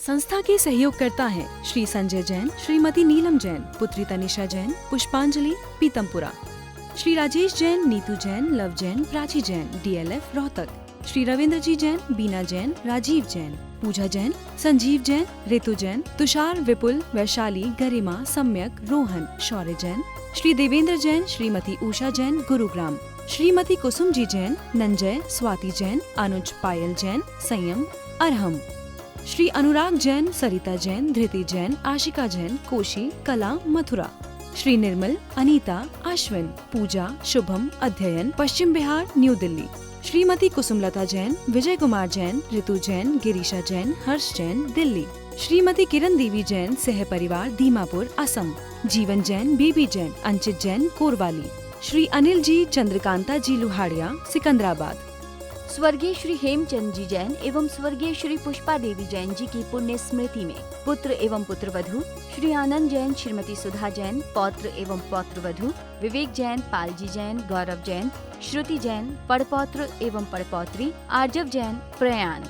संस्था के सहयोगकर्ता हैं श्री संजय जैन, श्रीमती नीलम जैन, पुत्री तनिषा जैन, पुष्पांजलि पीतमपुरा, श्री राजेश जैन, नीतू जैन, लव जैन, प्राची जैन, DLF रोहतक, श्री रविंद्र जी जैन, बीना जैन, राजीव जैन, पूजा जैन, संजीव जैन, ऋतु जैन, तुषार, विपुल, वैशाली, गरिमा, सम्यक, रोहन, शौर्य जैन, श्री देवेंद्र जैन, श्रीमती उषा जैन, गुरुग्राम, श्रीमती कुसुम जी जैन, नंजय, स्वाति जैन, अनुज, पायल जैन, संयम, अरहम, श्री अनुराग जैन, सरिता जैन, धृति जैन, आशिका जैन, कोशी, कला, मथुरा, श्री निर्मल, अनीता, अश्विन, पूजा, शुभम, अध्ययन, पश्चिम बिहार, न्यू दिल्ली, श्रीमती कुसुमलता जैन, विजय कुमार जैन, ऋतु जैन, गिरीशा जैन, हर्ष जैन, दिल्ली, श्रीमती किरण देवी जैन, सह परिवार, दीमापुर, असम, जीवन जैन, बेबी जैन, अंचित जैन, कोरवाली, श्री अनिल जी, चंद्रकांता जी लुहाड़िया, सिकंदराबाद, स्वर्गीय श्री हेमचंद जी जैन एवं स्वर्गीय श्री पुष्पा देवी जैन जी की पुण्य स्मृति में पुत्र एवं पुत्रवधू श्री आनंद जैन, श्रीमती सुधा जैन, पौत्र एवं पौत्रवधू विवेक जैन, पालजी जैन, गौरव जैन, श्रुति जैन, पड़पौत्र एवं पड़पौत्री आर्जव जैन, प्रयाण,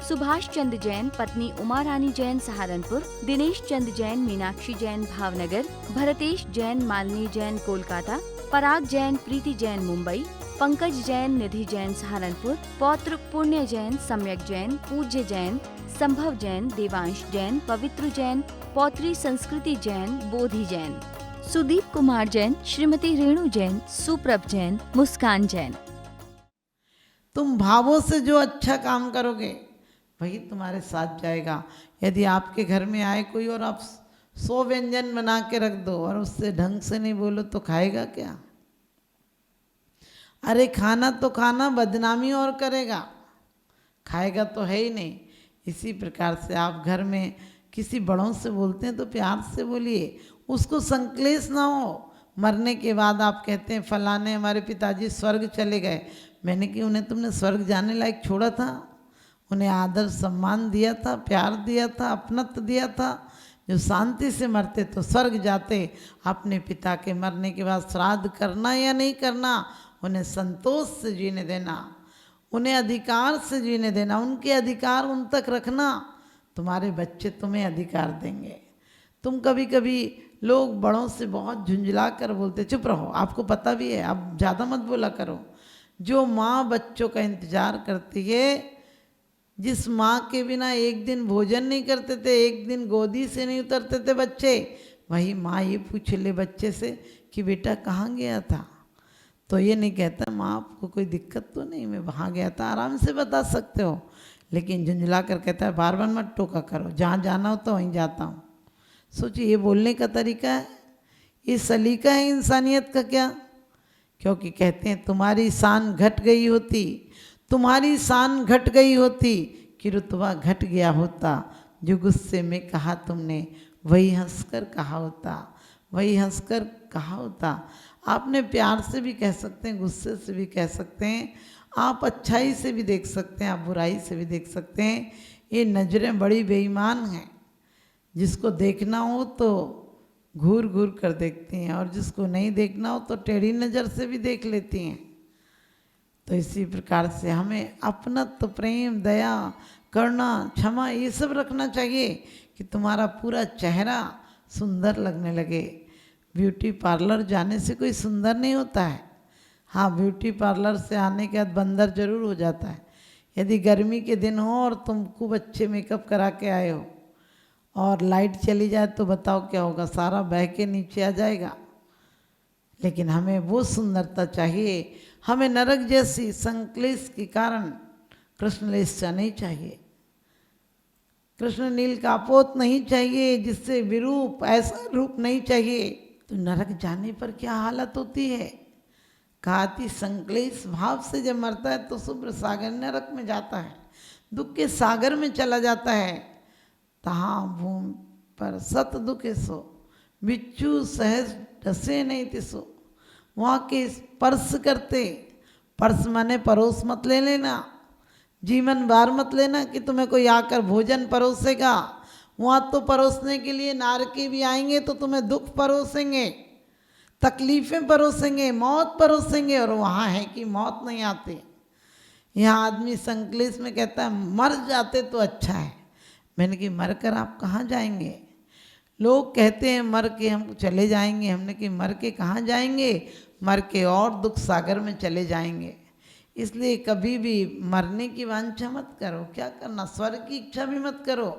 सुभाष चंद्र जैन, पत्नी उमा रानी जैन, सहारनपुर, दिनेश चंद जैन, मीनाक्षी जैन, भावनगर, भरतेश जैन, मालिनी जैन, कोलकाता, पराग जैन, प्रीति जैन, मुंबई, पंकज जैन, निधि जैन, सहारनपुर, पौत्र पुण्य जैन, सम्यक जैन, पूज्य जैन, संभव जैन, देवांश जैन, पवित्र जैन, पौत्री संस्कृति जैन, बोधि जैन, सुदीप कुमार जैन, श्रीमती रेणु जैन, सुप्रभ जैन, मुस्कान जैन। तुम भावों से जो अच्छा काम करोगे वही तुम्हारे साथ जाएगा। यदि आपके घर में आए कोई और आप 100 व्यंजन बना के रख दो और उससे ढंग से नहीं बोलो तो खाएगा क्या? अरे खाना तो खाना, बदनामी और करेगा, खाएगा तो है ही नहीं। इसी प्रकार से आप घर में किसी बड़ों से बोलते हैं तो प्यार से बोलिए, उसको संक्लेश ना हो। मरने के बाद आप कहते हैं फलाने हमारे पिताजी स्वर्ग चले गए, मैंने कि उन्हें तुमने स्वर्ग जाने लायक छोड़ा था? उन्हें आदर सम्मान दिया था, प्यार दिया था, अपनत्व दिया था। जो शांति से मरते तो स्वर्ग जाते। अपने पिता के मरने के बाद श्राद्ध करना या नहीं करना, उन्हें संतोष से जीने देना, उन्हें अधिकार से जीने देना, उनके अधिकार उन तक रखना। तुम्हारे बच्चे तुम्हें अधिकार देंगे। तुम कभी कभी लोग बड़ों से बहुत झुंझला कर बोलते, चुप रहो, आपको पता भी है, अब ज़्यादा मत बोला करो। जो माँ बच्चों का इंतजार करती है, जिस माँ के बिना एक दिन भोजन नहीं करते थे, एक दिन गोदी से नहीं उतरते थे बच्चे, वही माँ ये पूछ ले बच्चे से कि बेटा कहाँ गया था, तो ये नहीं कहता माँ आपको कोई दिक्कत तो नहीं, मैं वहाँ गया था, आराम से बता सकते हो। लेकिन झुंझला कर कहता है बार बार मत टोका करो, जहाँ जाना हो तो वहीं जाता हूँ। सोचिए ये बोलने का तरीका है, ये सलीका है इंसानियत का क्या? क्योंकि कहते हैं तुम्हारी शान घट गई होती, तुम्हारी शान घट गई होती कि रुतबा घट गया होता। जो गुस्से में कहा तुमने वही हंसकर कहा होता, वही हंसकर कहा होता। आपने प्यार से भी कह सकते हैं, गुस्से से भी कह सकते हैं, आप अच्छाई से भी देख सकते हैं, आप बुराई से भी देख सकते हैं। ये नज़रें बड़ी बेईमान हैं, जिसको देखना हो तो घूर घूर कर देखती हैं और जिसको नहीं देखना हो तो टेढ़ी नज़र से भी देख लेती हैं। तो इसी प्रकार से हमें अपनत्व, प्रेम, दया, करुणा, क्षमा ये सब रखना चाहिए कि तुम्हारा पूरा चेहरा सुंदर लगने लगे। ब्यूटी पार्लर जाने से कोई सुंदर नहीं होता है। हाँ, ब्यूटी पार्लर से आने के बाद बंदर जरूर हो जाता है। यदि गर्मी के दिन हो और तुम खूब अच्छे मेकअप करा के आए हो और लाइट चली जाए तो बताओ क्या होगा, सारा बह के नीचे आ जाएगा। लेकिन हमें वो सुंदरता चाहिए, हमें नरक जैसी संक्लेश के कारण कृष्णलेशा नहीं चाहिए, कृष्ण नील कापोत नहीं चाहिए, जिससे विरूप ऐसा रूप नहीं चाहिए। तो नरक जाने पर क्या हालत होती है? काति संक्लेश भाव से जब मरता है तो शुभ्र सागर नरक में जाता है, दुख के सागर में चला जाता है। तहाँ भूमि पर सत दुखे सो, बिच्छू सहज डसे नहीं तिसो। वहाँ के स्पर्श करते, पर्स माने परोस मत ले लेना, जीवन बार मत लेना कि तुम्हें कोई आकर भोजन परोसेगा। वहाँ तो परोसने के लिए नारकी भी आएंगे तो तुम्हें दुख परोसेंगे, तकलीफ़ें परोसेंगे, मौत परोसेंगे। और वहाँ है कि मौत नहीं आती। यहाँ आदमी संक्लेश में कहता है मर जाते तो अच्छा है, मैंने कि मर कर आप कहाँ जाएंगे? लोग कहते हैं मर के हम चले जाएंगे, हमने कि मर के कहाँ जाएंगे, मर के और दुख सागर में चले जाएंगे। इसलिए कभी भी मरने की वांछा मत करो। क्या करना, स्वर्ग की इच्छा भी मत करो।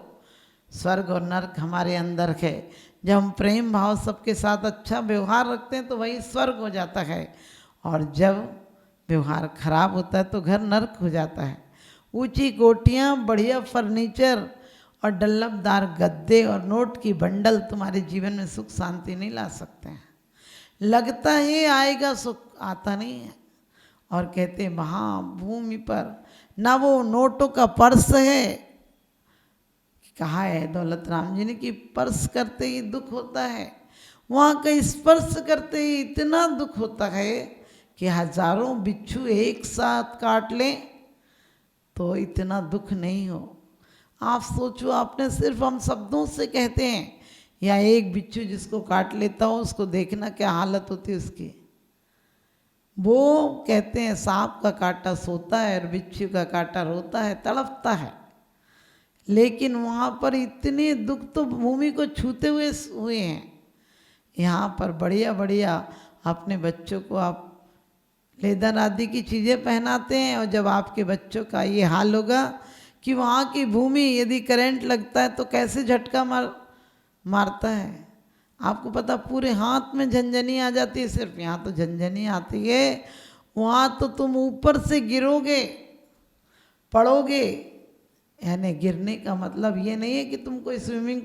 स्वर्ग और नरक हमारे अंदर है। जब हम प्रेम भाव सबके साथ अच्छा व्यवहार रखते हैं तो वही स्वर्ग हो जाता है, और जब व्यवहार खराब होता है तो घर नरक हो जाता है। ऊंची कोठियाँ, बढ़िया फर्नीचर और डल्लबदार गद्दे और नोट की बंडल तुम्हारे जीवन में सुख शांति नहीं ला सकते हैं। लगता है आएगा सुख, आता नहीं है। और कहते हैं वहाँ भूमि पर ना वो नोटों का पर्स है, कहा है दौलत राम जी ने कि पर्स करते ही दुख होता है, वहाँ का स्पर्श करते ही इतना दुख होता है कि हजारों बिच्छू एक साथ काट लें तो इतना दुख नहीं हो। आप सोचो, आपने सिर्फ हम शब्दों से कहते हैं, या एक बिच्छू जिसको काट लेता हो उसको देखना क्या हालत होती है उसकी। वो कहते हैं सांप का कांटा सोता है और बिच्छू का कांटा रोता है, तड़पता है। लेकिन वहाँ पर इतने दुख तो भूमि को छूते हुए हैं। यहाँ पर बढ़िया बढ़िया अपने बच्चों को आप लेदर आदि की चीज़ें पहनाते हैं, और जब आपके बच्चों का ये हाल होगा कि वहाँ की भूमि यदि करंट लगता है तो कैसे झटका मारता है। आपको पता, पूरे हाथ में झंझनी आ जाती है। सिर्फ यहाँ तो झंझनी आती है, वहाँ तो तुम ऊपर से गिरोगे, पड़ोगे। यानी गिरने का मतलब ये नहीं है कि तुम कोई स्विमिंग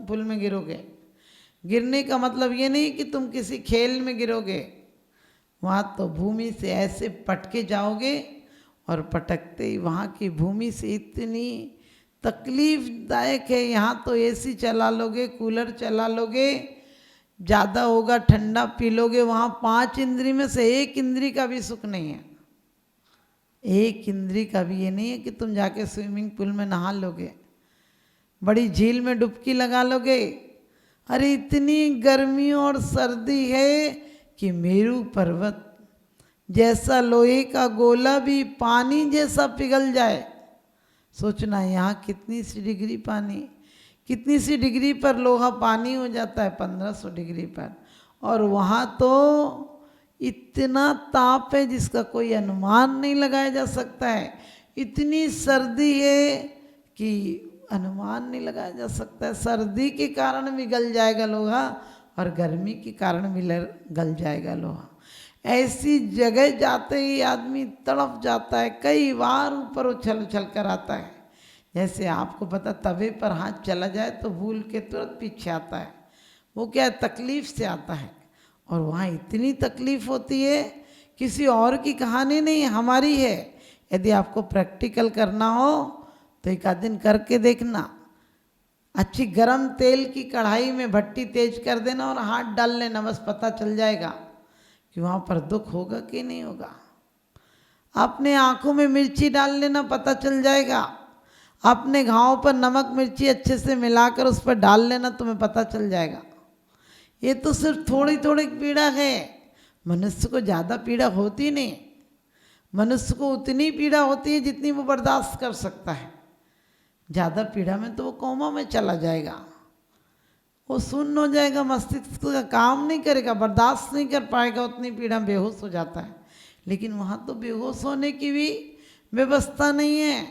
पूल में गिरोगे। गिरने का मतलब ये नहीं कि तुम किसी खेल में गिरोगे। वहाँ तो भूमि से ऐसे पटके जाओगे, और पटकते ही वहाँ की भूमि से इतनी तकलीफदायक है। यहाँ तो एसी चला लोगे, कूलर चला लोगे, ज़्यादा होगा ठंडा पी लोगे, वहाँ 5 इंद्री में से 1 इंद्री का भी सुख नहीं है। 1 इंद्री का भी ये नहीं है कि तुम जाके स्विमिंग पूल में नहा लोगे, बड़ी झील में डुबकी लगा लोगे। अरे इतनी गर्मी और सर्दी है कि मेरू पर्वत जैसा लोहे का गोला भी पानी जैसा पिघल जाए। सोचना यहाँ कितनी सी डिग्री पानी, कितनी सी डिग्री पर लोहा पानी हो जाता है, 1500 डिग्री पर। और वहाँ तो इतना ताप है जिसका कोई अनुमान नहीं लगाया जा सकता है। इतनी सर्दी है कि अनुमान नहीं लगाया जा सकता है। सर्दी के कारण भी गल जाएगा लोहा, और गर्मी के कारण भी गल जाएगा लोहा। ऐसी जगह जाते ही आदमी तड़प जाता है, कई बार ऊपर उछल उछल कर आता है। जैसे आपको पता, तवे पर हाथ चला जाए तो भूल के तुरंत पीछे आता है। वो क्या है, तकलीफ से आता है। और वहाँ इतनी तकलीफ होती है, किसी और की कहानी नहीं, हमारी है। यदि आपको प्रैक्टिकल करना हो तो एक आध दिन करके देखना। अच्छी गरम तेल की कढ़ाई में भट्टी तेज कर देना और हाथ डाल लेना, बस पता चल जाएगा कि वहाँ पर दुख होगा कि नहीं होगा। अपने आँखों में मिर्ची डाल लेना, पता चल जाएगा। अपने घावों पर नमक मिर्ची अच्छे से मिलाकर उस पर डाल लेना, तुम्हें पता चल जाएगा। ये तो सिर्फ थोड़ी थोड़ी पीड़ा है, मनुष्य को ज़्यादा पीड़ा होती नहीं। मनुष्य को उतनी पीड़ा होती है जितनी वो बर्दाश्त कर सकता है। ज़्यादा पीड़ा में तो वो कोमा में चला जाएगा, वो सुन्न हो जाएगा, मस्तिष्क का काम नहीं करेगा, बर्दाश्त नहीं कर पाएगा उतनी पीड़ा, बेहोश हो जाता है। लेकिन वहाँ तो बेहोश होने की भी व्यवस्था नहीं है।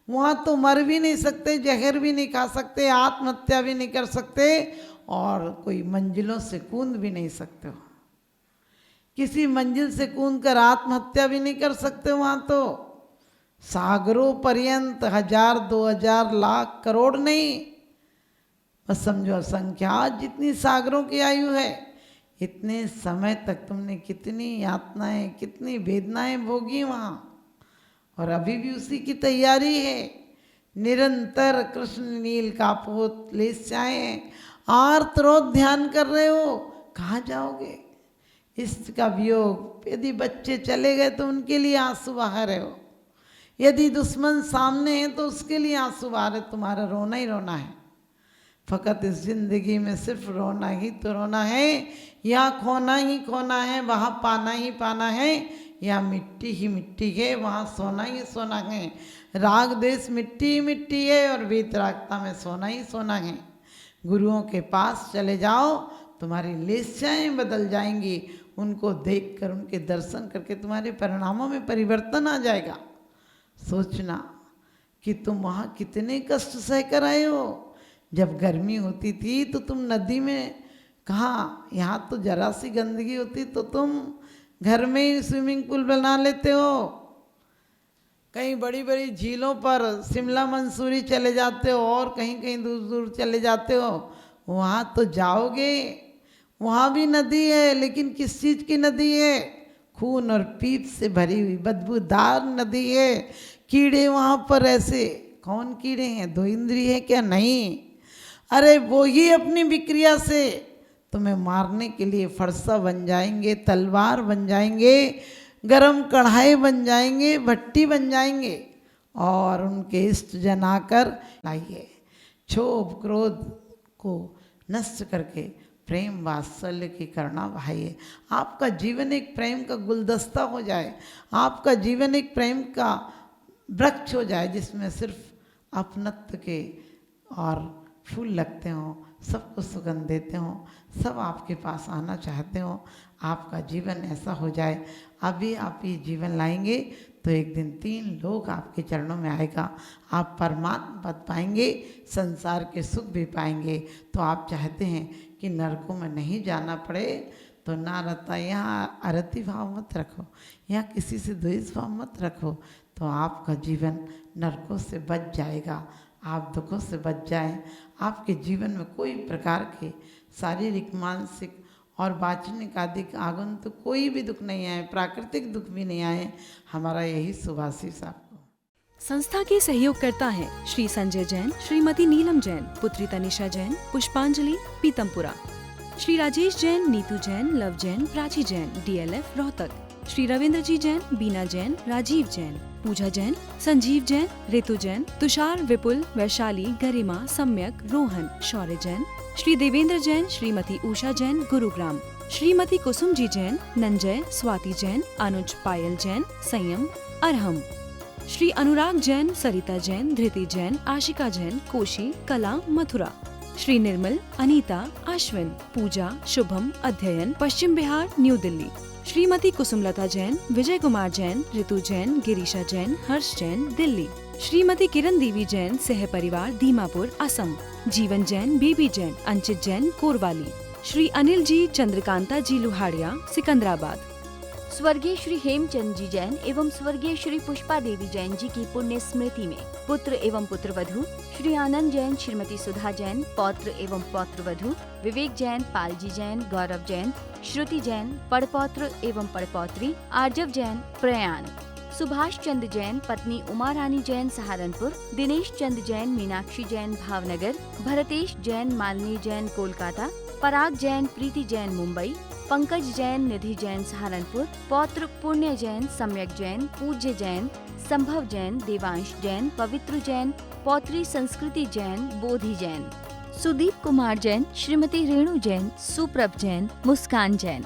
वहाँ तो मर भी नहीं सकते, जहर भी नहीं खा सकते, आत्महत्या भी नहीं कर सकते, और कोई मंजिलों से कूद भी नहीं सकते हो। किसी मंजिल से कूद कर आत्महत्या भी नहीं कर सकते। वहाँ तो सागरों पर्यंत 1000, 2000, लाख, करोड़ नहीं, बस समझो असंख्या जितनी सागरों की आयु है, इतने समय तक तुमने कितनी यातनाएं, कितनी वेदनाएं भोगी वहाँ, और अभी भी उसी की तैयारी है। निरंतर कृष्ण नील कापोत लेस्याएं आर्तरोध ध्यान कर रहे हो, कहाँ जाओगे? इसका वियोग। यदि बच्चे चले गए तो उनके लिए आंसू बहा रहे हो, यदि दुश्मन सामने है तो उसके लिए आंसू बहा रहे, तुम्हारा रोना ही रोना है। फ़कत इस जिंदगी में सिर्फ रोना ही तो रोना है, यहाँ खोना ही खोना है, वहाँ पाना ही पाना है, या मिट्टी ही मिट्टी है, वहाँ सोना ही सोना है। राग देश मिट्टी ही मिट्टी है और वीतरागता में सोना ही सोना है। गुरुओं के पास चले जाओ, तुम्हारी लेस्याएँ बदल जाएंगी। उनको देखकर, उनके दर्शन करके तुम्हारे परिणामों में परिवर्तन आ जाएगा। सोचना कि तुम वहाँ कितने कष्ट सह कर आए हो। जब गर्मी होती थी तो तुम नदी में, कहाँ, यहाँ तो जरा सी गंदगी होती तो तुम घर में ही स्विमिंग पूल बना लेते हो। कहीं बड़ी बड़ी झीलों पर शिमला मंसूरी चले जाते हो और कहीं कहीं दूर दूर चले जाते हो। वहाँ तो जाओगे, वहाँ भी नदी है, लेकिन किस चीज़ की नदी है? खून और पीप से भरी हुई बदबूदार नदी है। कीड़े वहाँ पर ऐसे, कौन कीड़े हैं? दो इंद्रिय है क्या? नहीं, अरे वो ही अपनी विक्रिया से तुम्हें मारने के लिए फरसा बन जाएंगे, तलवार बन जाएंगे, गरम कढ़ाई बन जाएंगे, भट्टी बन जाएंगे। और उनके इष्ट जन आकर लाइए, क्षोभ क्रोध को नष्ट करके प्रेम वात्सल्य की करना भाइये। आपका जीवन एक प्रेम का गुलदस्ता हो जाए, आपका जीवन एक प्रेम का वृक्ष हो जाए, जिसमें सिर्फ अपनत्व के और फूल लगते हों, सबको सुगंध देते हों, सब आपके पास आना चाहते हो। आपका जीवन ऐसा हो जाए। अभी आप ये जीवन लाएंगे तो एक दिन 3 लोग आपके चरणों में आएगा। आप परमात्मा पद पाएंगे, संसार के सुख भी पाएंगे। तो आप चाहते हैं कि नरकों में नहीं जाना पड़े, तो ना रहता, यहाँ अरति भाव मत रखो, यहाँ किसी से द्वेष भाव मत रखो, तो आपका जीवन नरकों से बच जाएगा, आप दुखों से बच जाएं। आपके जीवन में कोई प्रकार के शारीरिक, मानसिक और वाचनिक आदि आगंतुक तो कोई भी दुख नहीं आए, प्राकृतिक दुख भी नहीं आए। हमारा यही शुभाशीष आपको। संस्था के सहयोग करता है श्री संजय जैन, श्रीमती नीलम जैन, पुत्री तनिषा जैन, पुष्पांजलि, पीतमपुरा, श्री राजेश जैन, नीतू जैन, लव जैन, प्राची जैन, DLF रोहतक, श्री रविंद्र जी जैन, बीना जैन, राजीव जैन, पूजा जैन, संजीव जैन, ऋतु जैन, तुषार, विपुल, वैशाली, गरिमा, सम्यक, रोहन, शौर्य जैन, श्री देवेंद्र जैन, श्रीमती उषा जैन, गुरुग्राम, श्रीमती कुसुम जी जैन, नंजय, स्वाति जैन, अनुज, पायल जैन, संयम, अरहम, श्री अनुराग जैन, सरिता जैन, धृति जैन, आशिका जैन, कोशी, कला, मथुरा, श्री निर्मल, अनीता, अश्विन, पूजा, शुभम, अध्ययन, पश्चिम बिहार, न्यू दिल्ली, श्रीमती कुसुमलता जैन, विजय कुमार जैन, ऋतु जैन, गिरीशा जैन, हर्ष जैन, दिल्ली, श्रीमती किरण देवी जैन, सह परिवार, दीमापुर, असम, जीवन जैन, बेबी जैन, अंचित जैन, कोरवाली, श्री अनिल जी, चंद्रकांता जी लुहाड़िया, सिकंदराबाद, स्वर्गीय श्री हेमचंद जी जैन एवं स्वर्गीय श्री पुष्पा देवी जैन जी की पुण्य स्मृति में पुत्र एवं पुत्रवधू श्री आनंद जैन, श्रीमती सुधा जैन, पौत्र एवं पौत्रवधू विवेक जैन, पालजी जैन, गौरव जैन, श्रुति जैन, पड़पौत्र एवं पड़पौत्री आर्जव जैन, प्रयाण, सुभाष चंद्र जैन, पत्नी उमा रानी जैन, सहारनपुर, दिनेश चंद जैन, मीनाक्षी जैन, भावनगर, भरतेश जैन, मालिनी जैन, कोलकाता, पराग जैन, प्रीति जैन, मुंबई, पंकज जैन, निधि जैन, सहारनपुर, पौत्र पुण्य जैन, सम्यक जैन, पूज्य जैन, संभव जैन, देवांश जैन, पवित्र जैन, पौत्री संस्कृति जैन, बोधि जैन, सुदीप कुमार जैन, श्रीमती रेणु जैन, सुप्रभ जैन, मुस्कान जैन।